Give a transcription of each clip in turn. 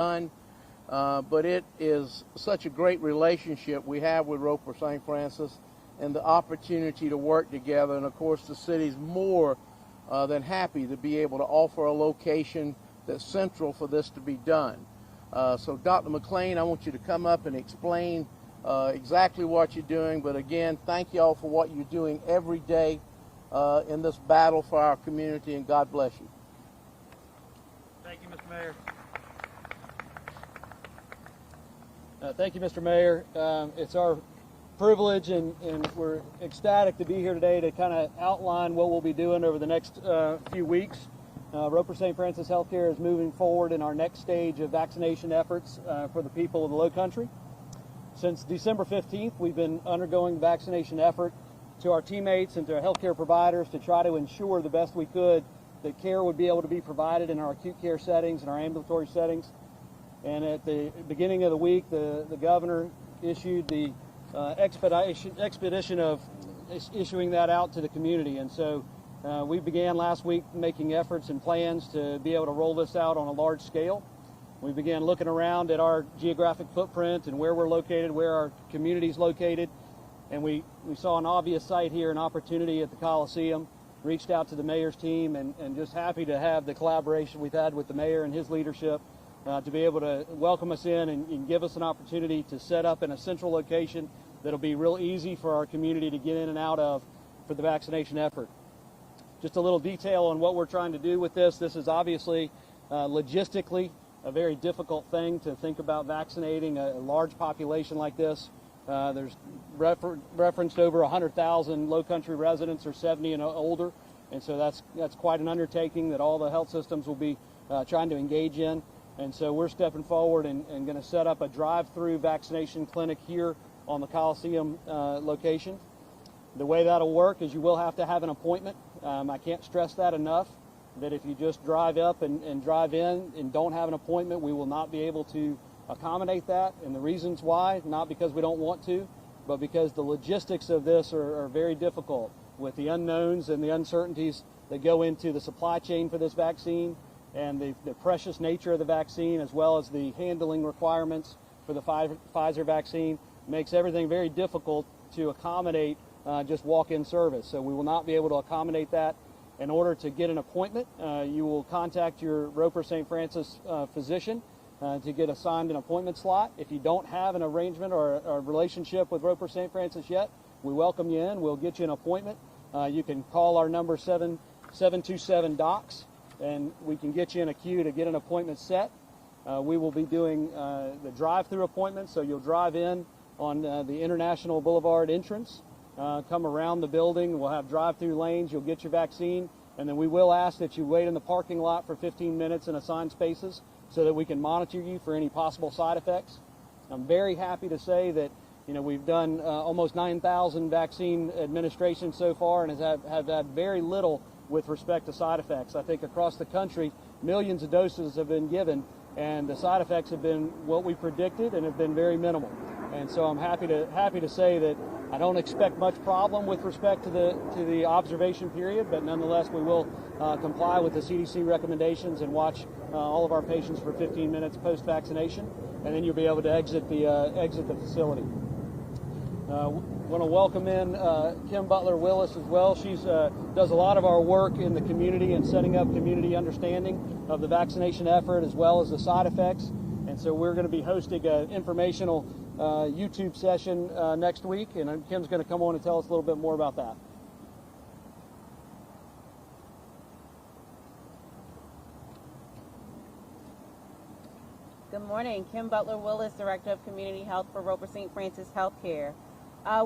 done, but it is such a great relationship we have with Roper St. Francis and the opportunity to work together. And of course, the city's more than happy to be able to offer a location that's central for this to be done. So Dr. McLean, I want you to come up and explain exactly what you're doing. But again, thank you all for what you're doing every day in this battle for our community, and God bless you. Thank you, Mr. Mayor. Thank you, Mr. Mayor. It's our privilege, and we're ecstatic to be here today to kind of outline what we'll be doing over the next few weeks. Roper St. Francis Healthcare is moving forward in our next stage of vaccination efforts for the people of the Lowcountry. Since December 15th, we've been undergoing vaccination effort to our teammates and to our healthcare providers to try to ensure the best we could that care would be able to be provided in our acute care settings and our ambulatory settings. And at the beginning of the week, the governor issued the expedition of issuing that out to the community. And so we began last week making efforts and plans to be able to roll this out on a large scale. We began looking around at our geographic footprint and where we're located, where our community's located. And we saw an obvious site here, an opportunity at the Coliseum, reached out to the mayor's team, and just happy to have the collaboration we've had with the mayor and his leadership to be able to welcome us in and give us an opportunity to set up in a central location that'll be real easy for our community to get in and out of for the vaccination effort. Just a little detail on what we're trying to do with this. This is obviously logistically a very difficult thing to think about vaccinating a large population like this. There's referenced over 100,000 Lowcountry residents are 70 and older, and so that's quite an undertaking that all the health systems will be trying to engage in. And so we're stepping forward and going to set up a drive-through vaccination clinic here on the Coliseum location. The way that'll work is you will have to have an appointment. I can't stress that enough, that if you just drive up and drive in and don't have an appointment, we will not be able to accommodate that. And the reasons why, not because we don't want to, but because the logistics of this are very difficult with the unknowns and the uncertainties that go into the supply chain for this vaccine and the precious nature of the vaccine, as well as the handling requirements for the Pfizer vaccine, makes everything very difficult to accommodate just walk-in service. So we will not be able to accommodate that. In order to get an appointment, you will contact your Roper St. Francis physician to get assigned an appointment slot. If you don't have an arrangement or a relationship with Roper St. Francis yet, we welcome you in. We'll get you an appointment. You can call our number 727-DOCS, and we can get you in a queue to get an appointment set. We will be doing the drive-through appointment, so you'll drive in on the International Boulevard entrance, come around the building. We'll have drive-through lanes. You'll get your vaccine, and then we will ask that you wait in the parking lot for 15 minutes in assigned spaces so that we can monitor you for any possible side effects. I'm very happy to say that we've done almost 9,000 vaccine administrations so far and have had very little with respect to side effects. I think across the country, millions of doses have been given, and the side effects have been what we predicted and have been very minimal. And so I'm happy to say that I don't expect much problem with respect to the observation period, but nonetheless we will comply with the CDC recommendations and watch all of our patients for 15 minutes post-vaccination, and then you'll be able to exit the facility. Want to welcome in Kim Butler-Willis as well. She does a lot of our work in the community and setting up community understanding of the vaccination effort as well as the side effects. And so we're going to be hosting an informational YouTube session next week, and Kim's going to come on and tell us a little bit more about that. Good morning. Kim Butler-Willis, Director of Community Health for Roper St. Francis Healthcare.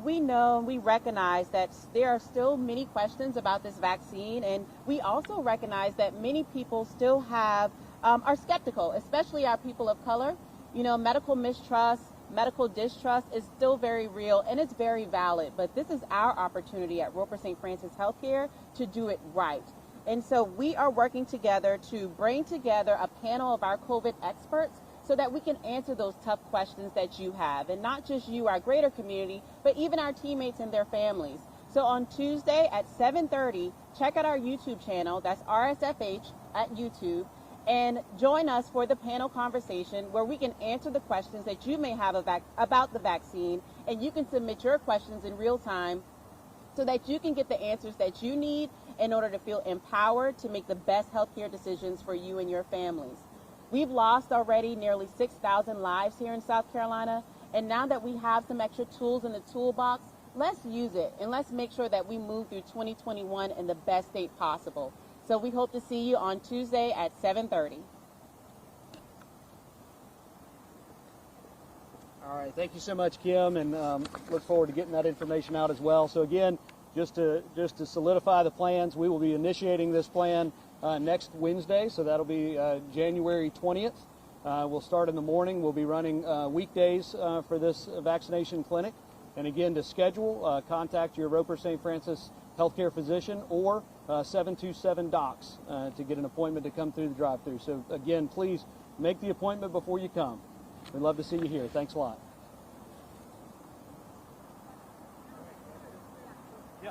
We know and we recognize that there are still many questions about this vaccine, and we also recognize that many people still are skeptical, especially our people of color. Medical mistrust, medical distrust is still very real, and it's very valid. But this is our opportunity at Roper St. Francis Healthcare to do it right. And so we are working together to bring together a panel of our COVID experts so that we can answer those tough questions that you have, and not just you, our greater community, but even our teammates and their families. So on Tuesday at 7:30, check out our YouTube channel, that's RSFH at YouTube, and join us for the panel conversation where we can answer the questions that you may have about the vaccine, and you can submit your questions in real time so that you can get the answers that you need in order to feel empowered to make the best healthcare decisions for you and your families. We've lost already nearly 6,000 lives here in South Carolina, and now that we have some extra tools in the toolbox, let's use it and let's make sure that we move through 2021 in the best state possible. So we hope to see you on Tuesday at 7:30. All right, thank you so much, Kim, and look forward to getting that information out as well. So again, just to solidify the plans, we will be initiating this plan next Wednesday, so that'll be January 20th. We'll start in the morning. We'll be running weekdays for this vaccination clinic. And again, to schedule, contact your Roper St. Francis healthcare physician or 727-DOCS to get an appointment to come through the drive-thru. So again, please make the appointment before you come. We'd love to see you here. Thanks a lot. Yeah.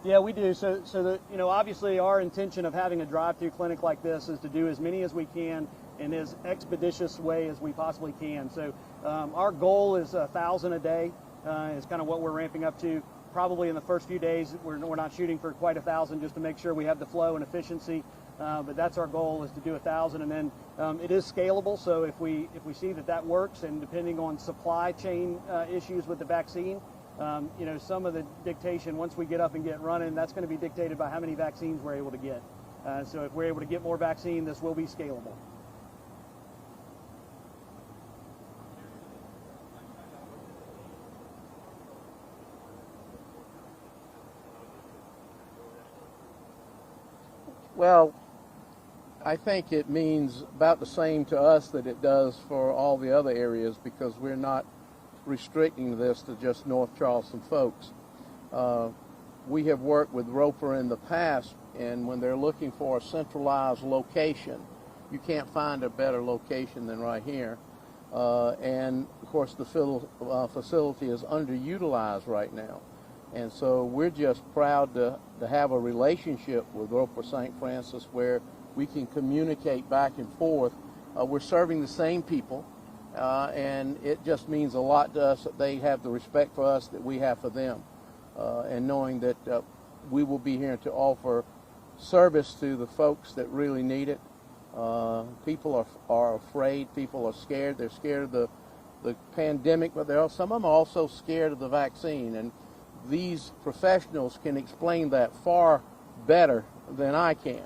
Yeah, we do. So obviously our intention of having a drive-thru clinic like this is to do as many as we can in as expeditious way as we possibly can. So our goal is 1,000 a day is kind of what we're ramping up to. Probably in the first few days, we're not shooting for quite 1,000 just to make sure we have the flow and efficiency. But that's our goal, is to do 1,000, and then it is scalable. So if we see that works, and depending on supply chain issues with the vaccine, some of the dictation, once we get up and get running, that's going to be dictated by how many vaccines we're able to get. So if we're able to get more vaccine, this will be scalable. Well, I think it means about the same to us that it does for all the other areas, because we're not restricting this to just North Charleston folks. We have worked with Roper in the past, and when they're looking for a centralized location, you can't find a better location than right here. And of course the facility is underutilized right now. And so we're just proud to have a relationship with Roper St. Francis where we can communicate back and forth. We're serving the same people, and it just means a lot to us that they have the respect for us that we have for them, and knowing that we will be here to offer service to the folks that really need it. People are afraid. People are scared. They're scared of the pandemic, but some of them are also scared of the vaccine. And these professionals can explain that far better than I can.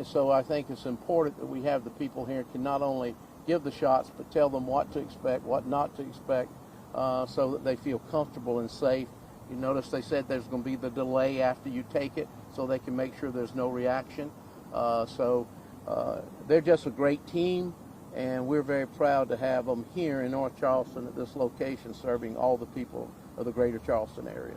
So I think it's important that we have the people here can not only give the shots, but tell them what to expect, what not to expect, so that they feel comfortable and safe. You notice they said there's going to be the delay after you take it, so they can make sure there's no reaction. So they're just a great team, and we're very proud to have them here in North Charleston at this location, serving all the people of the greater Charleston area.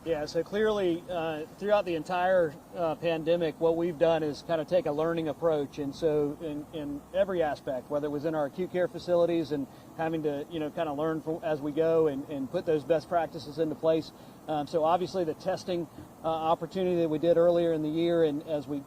Yeah, so clearly throughout the entire pandemic, what we've done is kind of take a learning approach. And so in every aspect, whether it was in our acute care facilities and having to, kind of learn as we go and put those best practices into place. So obviously the testing opportunity that we did earlier in the year, and as we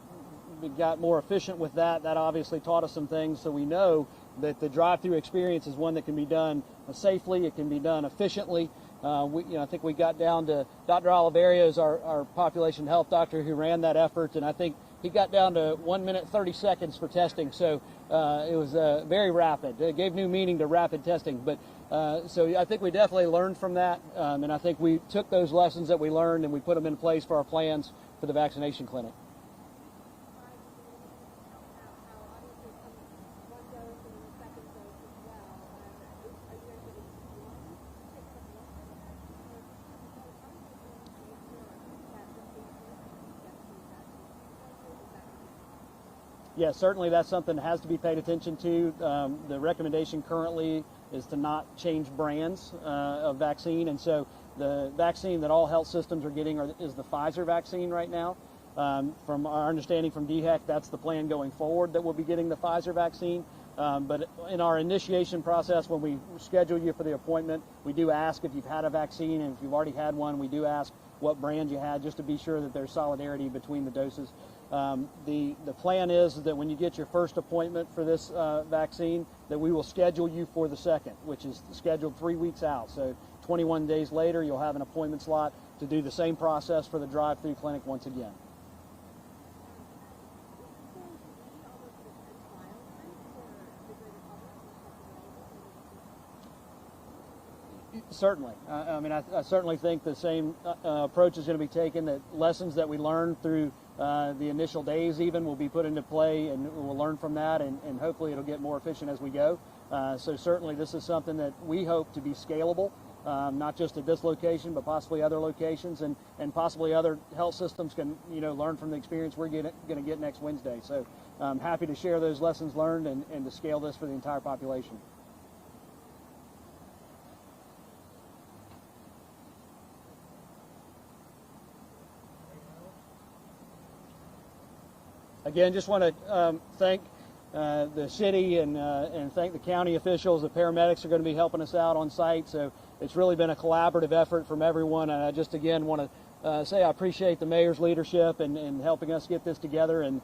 got more efficient with that obviously taught us some things. So we know that the drive-through experience is one that can be done safely, it can be done efficiently. I think we got down to Dr. Oliveria is our population health doctor who ran that effort, and I think he got down to 1 minute 30 seconds for testing. So it was very rapid. It gave new meaning to rapid testing. But so I think we definitely learned from that, and I think we took those lessons that we learned and we put them in place for our plans for the vaccination clinic. yeah, certainly that's something that has to be paid attention to. The recommendation currently is to not change brands of vaccine, and so the vaccine that all health systems are getting is the Pfizer vaccine right now. From our understanding from DHEC, that's the plan going forward, that we'll be getting the Pfizer vaccine. But in our initiation process, when we schedule you for the appointment, we do ask if you've had a vaccine, and if you've already had one, we do ask what brand you had, just to be sure that there's solidarity between the doses. The plan is that when you get your first appointment for this vaccine, that we will schedule you for the second, which is scheduled 3 weeks out. So 21 days later, you'll have an appointment slot to do the same process for the drive-thru clinic once again. Certainly. I mean, I certainly think the same approach is going to be taken, that lessons that we learned through the initial days even will be put into play, and we'll learn from that, and hopefully it'll get more efficient as we go. So certainly this is something that we hope to be scalable, not just at this location, but possibly other locations, and possibly other health systems can, learn from the experience we're going to get next Wednesday. So I'm happy to share those lessons learned and to scale this for the entire population. Again, just want to thank the city and thank the county officials. The paramedics are going to be helping us out on site, so it's really been a collaborative effort from everyone. And I just again want to say I appreciate the mayor's leadership and helping us get this together, and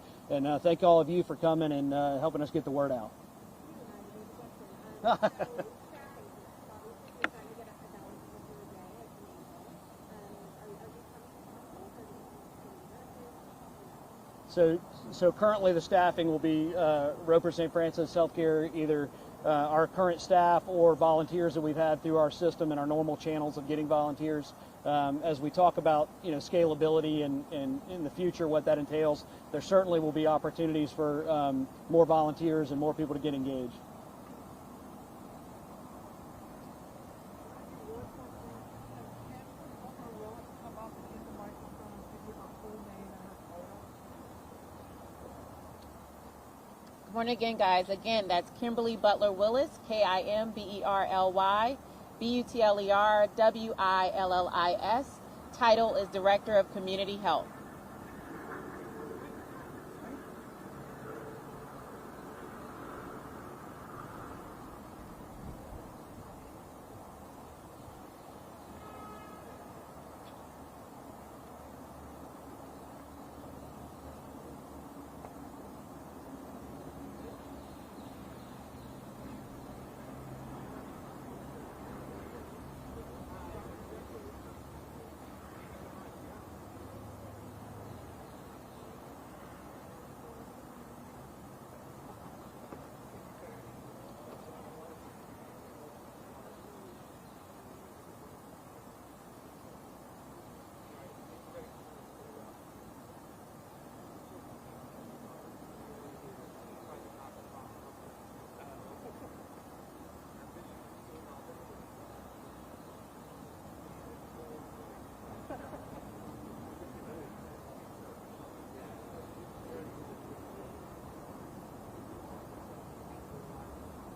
thank all of you for coming and helping us get the word out. So currently the staffing will be Roper St. Francis Healthcare, either our current staff or volunteers that we've had through our system and our normal channels of getting volunteers. As we talk about scalability and in the future what that entails, there certainly will be opportunities for more volunteers and more people to get engaged. Good morning again, guys. Again, that's Kimberly Butler Willis, KIMBERLY BUTLER WILLIS. Title is Director of Community Health.